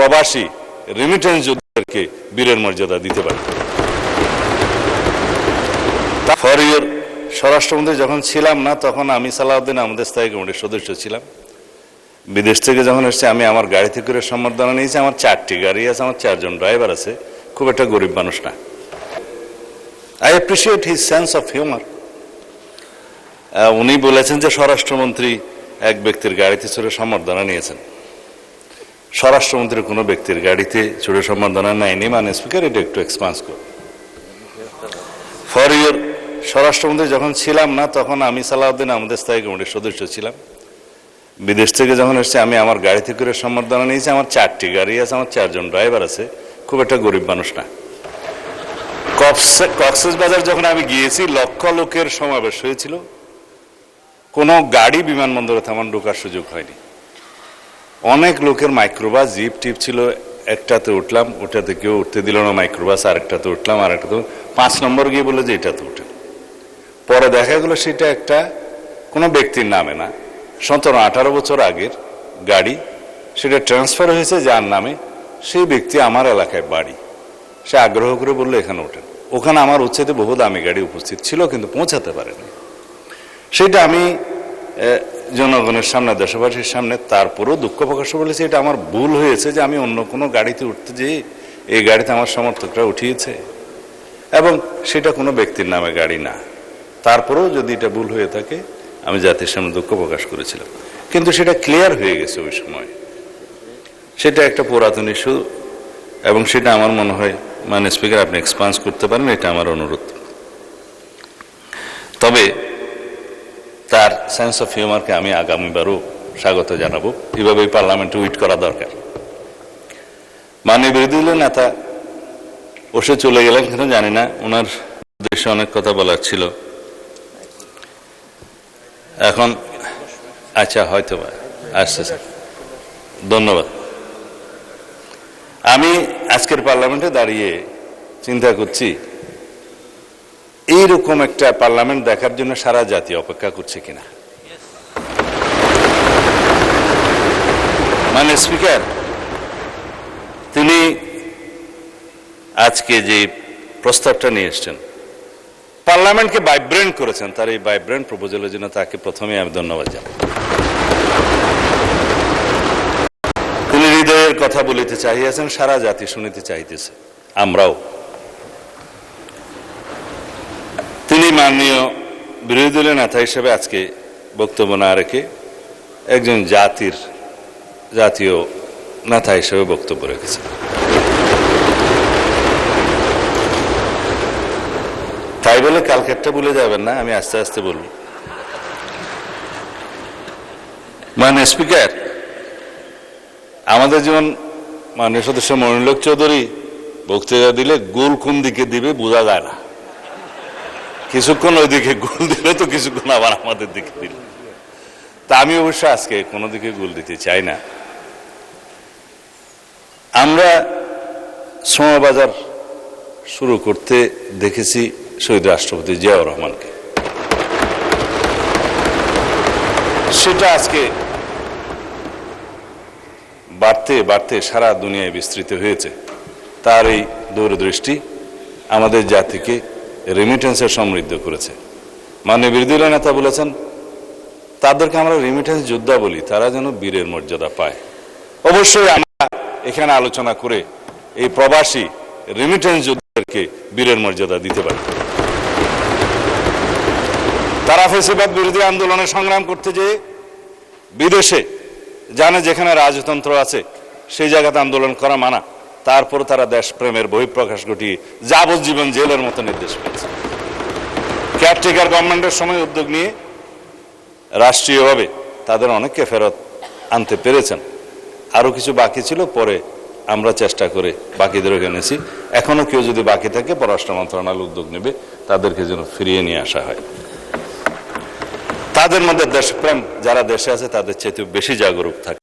প্রবাসী রেমিটেন্স যোদ্ধাদেরকে বীরের মর্যাদা দিতে পারি। ফর ইউর স্বরাষ্ট্রমন্ত্রী যখন ছিলাম না তখন আমি সালাউদ্দিন আহমেদের স্থায়ী কমিটির সদস্য ছিলাম। বিদেশ থেকে যখন এসেছি আমি আমার গাড়িতে করে সম্বর্ধনা নিয়েছি। আমার 4টি গাড়ি আছে, আমার 4 জন ড্রাইভার আছে, খুব একটা গরিব মানুষ না। I appreciate his sense of humour. উনি বলেছেন যে স্বরাষ্ট্রমন্ত্রী এক ব্যক্তির গাড়িতে চড়ে সম্বর্ধনা নিয়েছেন। স্বরাষ্ট্রমন্ত্রী কোনো ব্যক্তির গাড়িতে চড়ে সম্বর্ধনা নেয়নি। মানে স্পিকার, এটা একটু এক্সপান্স করুন। ফর ইউর স্বরাষ্ট্রমন্ত্রী যখন ছিলাম না তখন আমি সালাউদ্দিন আহমেদের স্থায়ী কমিটির সদস্য ছিলাম। বিদেশ থেকে যখন এসেছি আমি আমার গাড়িতে করে সম্বর্ধনা নিয়েছি। আমার 4টি গাড়ি আছে, আমার 4 জন ড্রাইভার আছে, খুব একটা গরিব মানুষ না। কক্সবাজার যখন আমি গিয়েছি লক্ষ লোকের সমাবেশ হয়েছিল, কোনো গাড়ি বিমানবন্দরে তেমন ঢোকার সুযোগ হয়নি। অনেক লোকের মাইক্রোবাস জিপ টিপ ছিল, একটাতে উঠলাম, ওটাতে কেউ উঠতে দিল না মাইক্রোবাস, আরেকটাতে উঠলাম, আরেকটাতে 5 নম্বর গিয়ে বলে যে এটাতে উঠে। পরে দেখা গেল সেটা একটা কোনো ব্যক্তির নামে না, 17-18 বছর আগের গাড়ি। সেটা ট্রান্সফার হয়েছে যার নামে, সেই ব্যক্তি আমার এলাকায় বাড়ি। সে আগ্রহ করে বললো এখানে ওঠেন। ওখানে আমার উচ্ছেদে বহু দামি গাড়ি উপস্থিত ছিল, কিন্তু পৌঁছাতে পারেনি। সেটা আমি জনগণের সামনে, দেশবাসীর সামনে তারপরেও দুঃখ প্রকাশ বলেছি, এটা আমার ভুল হয়েছে যে আমি অন্য কোনো গাড়িতে উঠতে যেয়ে এই গাড়িতে আমার সমর্থকরা উঠিয়েছে, এবং সেটা কোনো ব্যক্তির নামে গাড়ি না। তারপরেও যদি এটা ভুল হয়ে থাকে আমি জাতির সামনে দুঃখ প্রকাশ করেছিলাম, কিন্তু সেটা ক্লিয়ার হয়ে গেছে ওই সময়। সেটা একটা পুরাতন ইস্যু, এবং সেটা আমার মনে হয় মানে স্পিকার আপনি এক্সপান্স করতে পারেন, এটা আমার অনুরোধ। তবে তার সেন্স অফ হিউমারকে আমি আগামীবারও স্বাগত জানাবো। এভাবেই পার্লামেন্টে উইট করা দরকার। মাননীয় বিরোধী দলের নেতা বসে চলে গেলেন কেন জানি না, ওনার উদ্দেশ্যে অনেক কথা বলার ছিল। এখন আচ্ছা, হয়তো আসছে স্যার, ধন্যবাদ। আমি আজকের পার্লামেন্টে দাঁড়িয়ে চিন্তা করছি, এইরকম একটা পার্লামেন্ট দেখার জন্য সারা জাতি অপেক্ষা করছে কিনা। মানে স্পিকার, তিনি আজকে যে প্রস্তাবটা নিয়ে এসছেন, পার্লামেন্টকে ভাইব্রেন্ট করেছেন। তার এই ভাইব্রেন্ট প্রপোজালের জন্য তাকে প্রথমে আমি ধন্যবাদ জানাই। তিনি হৃদয়ের কথা বলিতে চাহিয়াছেন, সারা জাতি শুনিতে চাইতেছে, আমরাও। তিনি মাননীয় বিরোধী দলের নেতা হিসেবে আজকে বক্তব্য না রেখে একজন জাতীয় নেতা হিসেবে বক্তব্য রেখেছেন। তাই বলে কালকেরটা ভুলে যাবেন না, আমি আস্তে আস্তে বলব। মানে স্পিকার, আমাদের যেমন মাননীয় সদস্য মনিরুল চৌধুরী বক্তৃতা দিলে গোল কোন দিকে দিবে বোঝা যায় না। কিছুক্ষণ ওই দিকে গোল দিলে তো কিছুক্ষণ আবার আমাদের দিকে দিল। তা আমি অবশ্য আজকে কোনো দিকে গোল দিতে চাই না। আমরা শ্রমবাজার শুরু করতে দেখেছি শহীদ রাষ্ট্রপতি জিয়াউর রহমানকে। সেটা আজকে বাড়তে বাড়তে সারা দুনিয়ায় বিস্তৃত হয়েছে। তার এই দূরদৃষ্টি আমাদের জাতিকে রেমিটেন্সের সমৃদ্ধ করেছে। মাননীয় বিরোধী দলের নেতা বলেছেন, তাদেরকে আমরা রেমিটেন্স যোদ্ধা বলি, তারা যেন বীরের মর্যাদা পায়। অবশ্যই আমরা এখানে আলোচনা করে এই প্রবাসী রেমিটেন্স যোদ্ধাদেরকে বীরের মর্যাদা দিতে পারি। তারা ফ্যাসিবাদ বিরোধী আন্দোলনে সংগ্রাম করতে যেয়ে বিদেশে জানে যেখানে রাজতন্ত্র আছে সেই জায়গাতে আন্দোলন করা মানা, তারপর তারা দেশপ্রেমের বহিঃপ্রকাশ ঘটিয়ে যাবজ্জীবন জেলের মতো নির্দেশ পেয়েছে। কেয়ারটেকার গভর্নমেন্টের সময় উদ্যোগ নিয়ে রাষ্ট্রীয়ভাবে তাদের অনেককে ফেরত আনতে পেরেছেন। আরো কিছু বাকি ছিল, পরে আমরা চেষ্টা করে বাকিদেরও এনেছি। এখনো কেউ যদি বাকি থাকে পররাষ্ট্র মন্ত্রণালয় উদ্যোগ নেবে তাদেরকে যেন ফিরিয়ে নিয়ে আসা হয়। তাদের মধ্যে দেশপ্রেম যারা দেশে আছে তাদের চাইতে বেশি জাগরুক থাকে।